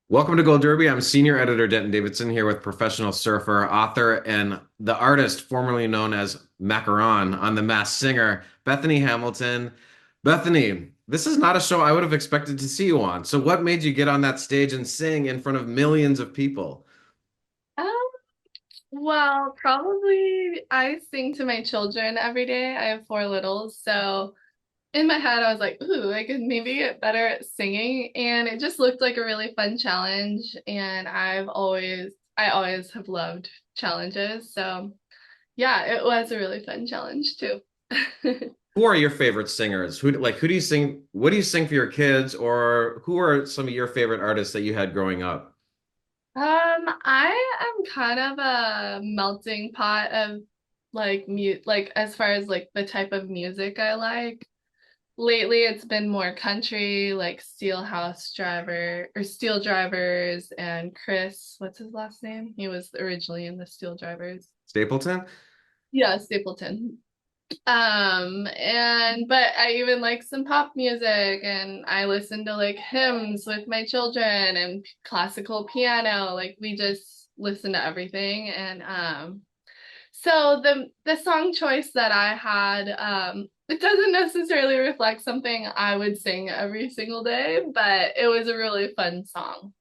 Welcome to Gold Derby. I'm senior editor Denton Davidson here with professional surfer, author, and the artist formerly known as Macaron on The Masked Singer, Bethany Hamilton. Bethany, this is not a show I would have expected to see you on. So, what made you get on that stage and sing in front of millions of people? Um, well, probably I sing to my children every day. I have four littles, so in my head I was like, ooh, I could maybe get better at singing, and it just looked like a really fun challenge, and I always have loved challenges. So, yeah, it was a really fun challenge too. Who are your favorite singers? Who do you sing? What do you sing for your kids, or who are some of your favorite artists that you had growing up? I am kind of a melting pot of like as far as like the type of music I like. Lately, it's been more country, like Steel Drivers, and Chris, what's his last name? He was originally in the Steel Drivers. Stapleton? Yeah, Stapleton. And but I even like some pop music, and I listen to like hymns with my children and classical piano. Like we just listen to everything. And so the song choice that I had, it doesn't necessarily reflect something I would sing every single day, but it was a really fun song.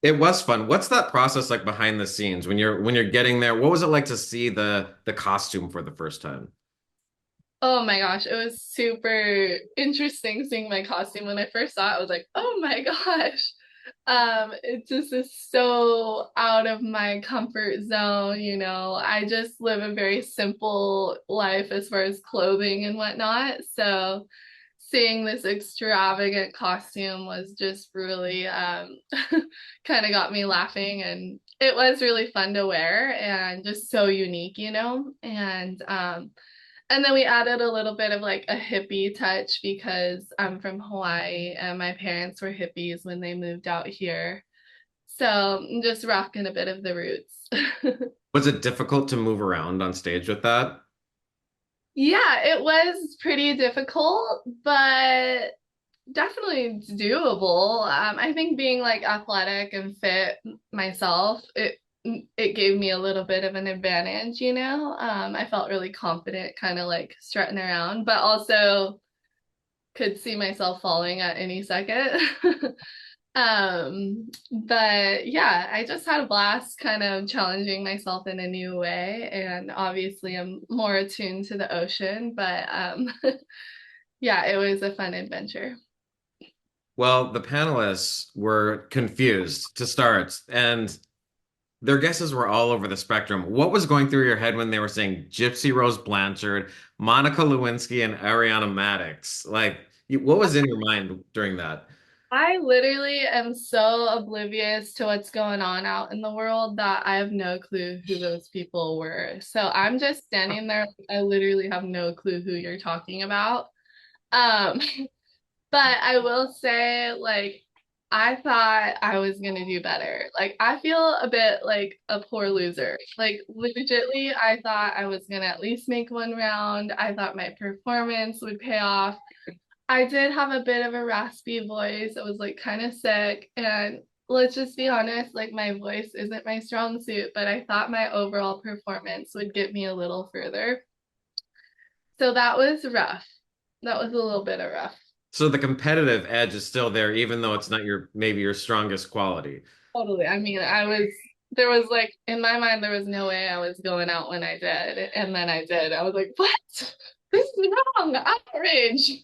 It was fun. What's that process like behind the scenes when you're getting there? What was it like to see the costume for the first time? Oh my gosh, it was super interesting seeing my costume. When I first saw it, I was like, oh my gosh. It just is so out of my comfort zone, you know. I just live a very simple life as far as clothing and whatnot. So seeing this extravagant costume was just really kind of got me laughing, and it was really fun to wear and just so unique, you know. And then we added a little bit of like a hippie touch because I'm from Hawaii and my parents were hippies when they moved out here. So I'm just rocking a bit of the roots. Was it difficult to move around on stage with that? Yeah, it was pretty difficult, but definitely doable. I think being like athletic and fit myself, it gave me a little bit of an advantage, you know. I felt really confident, kind of like strutting around, but also could see myself falling at any second. But yeah, I just had a blast kind of challenging myself in a new way. And obviously I'm more attuned to the ocean, but yeah, it was a fun adventure. Well, the panelists were confused to start, and their guesses were all over the spectrum. What was going through your head when they were saying Gypsy Rose Blanchard, Monica Lewinsky, and Ariana Madix? What was in your mind during that? I literally am so oblivious to what's going on out in the world that I have no clue who those people were. So I'm just standing there. I literally have no clue who you're talking about. Um, but I will say, like, I thought I was gonna do better. Like, I feel a bit like a poor loser. Like, legitimately, I thought I was gonna at least make one round. I thought my performance would pay off. I did have a bit of a raspy voice. I was like kind of sick. And let's just be honest, like my voice isn't my strong suit, but I thought my overall performance would get me a little further. So that was rough. That was a little bit of rough. So the competitive edge is still there, even though it's not your maybe your strongest quality. Totally. I mean, there was like, in my mind, there was no way I was going out when I did. And then I did. I was like, what? This is wrong. Outrage.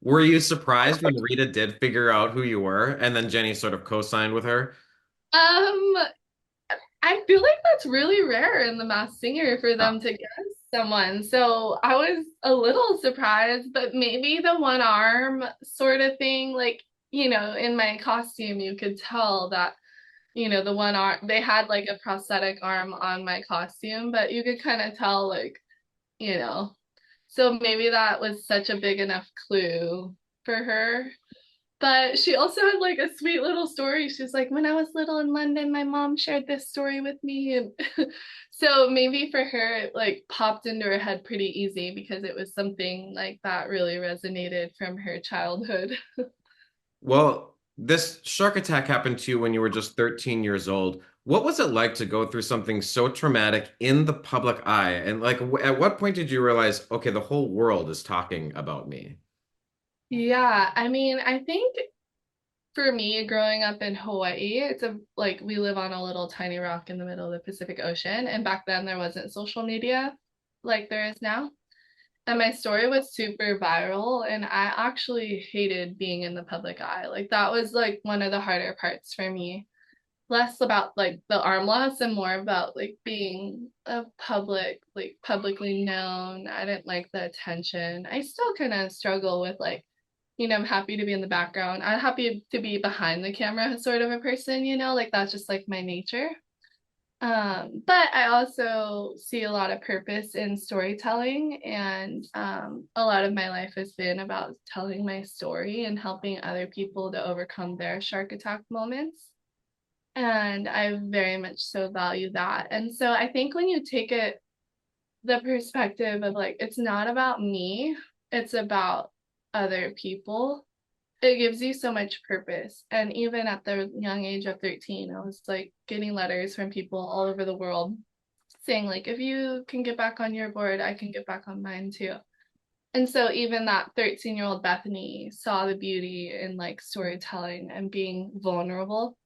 Were you surprised when Rita did figure out who you were, and then Jenny sort of co-signed with her? Um, I feel like that's really rare in The Masked Singer for Oh. them to guess someone. So I was a little surprised, but maybe the one arm sort of thing, like, you know, in my costume, you could tell that, you know, the one arm, they had like a prosthetic arm on my costume, but you could kind of tell, like, you know, so maybe that was such a big enough clue for her. But she also had like a sweet little story. She's like, when I was little in London, my mom shared this story with me. And so maybe for her, it like popped into her head pretty easy because it was something like that really resonated from her childhood. Well, this shark attack happened to you when you were just 13 years old. What was it like to go through something so traumatic in the public eye? And like, at what point did you realize, okay, the whole world is talking about me? Yeah, I mean, I think for me, growing up in Hawaii, it's a like we live on a little tiny rock in the middle of the Pacific Ocean, and back then there wasn't social media like there is now. And my story was super viral, and I actually hated being in the public eye. Like that was like one of the harder parts for me. Less about like the arm loss and more about like being a like publicly known. I didn't like the attention. I still kind of struggle with like, I'm happy to be in the background. I'm happy to be behind the camera sort of a person, like that's just like my nature. But I also see a lot of purpose in storytelling, and a lot of my life has been about telling my story and helping other people to overcome their shark attack moments. And I very much so value that. And so I think when you take it, the perspective of like, it's not about me, it's about other people, it gives you so much purpose. And even at the young age of 13, I was like getting letters from people all over the world saying, like, if you can get back on your board, I can get back on mine too. And so even that 13-year-old Bethany saw the beauty in like storytelling and being vulnerable.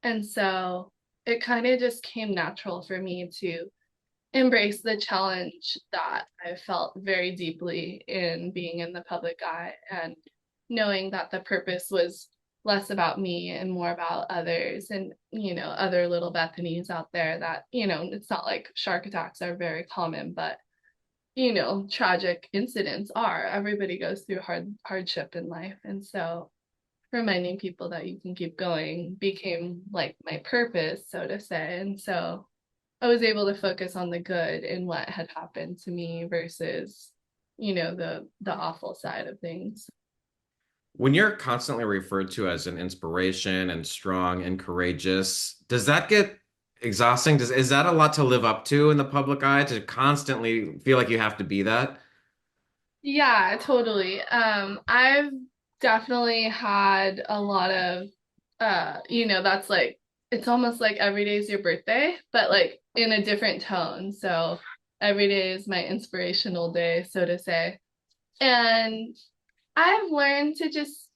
And so it kind of just came natural for me to embrace the challenge that I felt very deeply in being in the public eye and knowing that the purpose was less about me and more about others and, other little Bethanys out there that, it's not like shark attacks are very common, but, tragic incidents are. Everybody goes through hardship in life. And so reminding people that you can keep going became like my purpose, so to say. And so I was able to focus on the good in what had happened to me versus, the awful side of things. When you're constantly referred to as an inspiration and strong and courageous, does that get exhausting? Is that a lot to live up to in the public eye to constantly feel like you have to be that? Yeah, totally. I've definitely had a lot of that's like it's almost like every day is your birthday, but like in a different tone. So every day is my inspirational day, so to say. And I've learned to just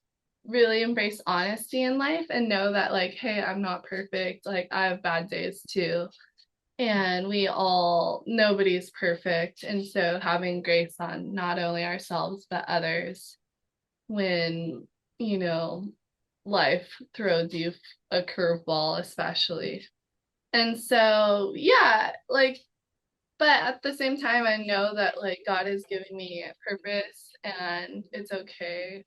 really embrace honesty in life and know that, like, hey, I'm not perfect. Like, I have bad days too. And nobody's perfect. And so having grace on not only ourselves, but others when, you know, life throws you a curveball, especially. And so, yeah, like, but at the same time, I know that like God is giving me a purpose and it's okay.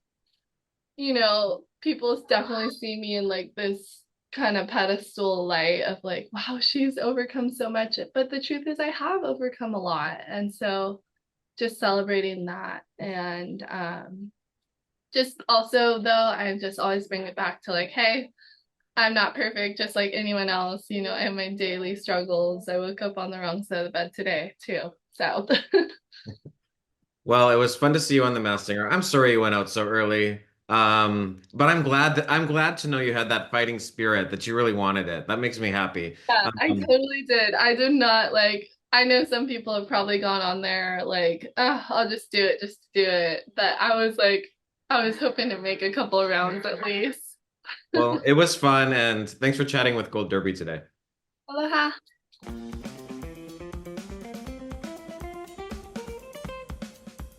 People definitely see me in like this kind of pedestal light of like, wow, she's overcome so much. But the truth is, I have overcome a lot. And so just celebrating that. And just also, though, I just always bring it back to like, hey, I'm not perfect, just like anyone else. I have my daily struggles. I woke up on the wrong side of the bed today, too. So, Well, it was fun to see you on The Masked Singer. I'm sorry you went out so early. But I'm glad to know you had that fighting spirit, that you really wanted it. That makes me happy. yeah, I Um, totally did. I did not like, I know some people have probably gone on there like, oh, I'll just do it, just to do it. But I was like, I was hoping to make a couple of rounds at least. well, it was fun, and thanks for chatting with Gold Derby today. Aloha.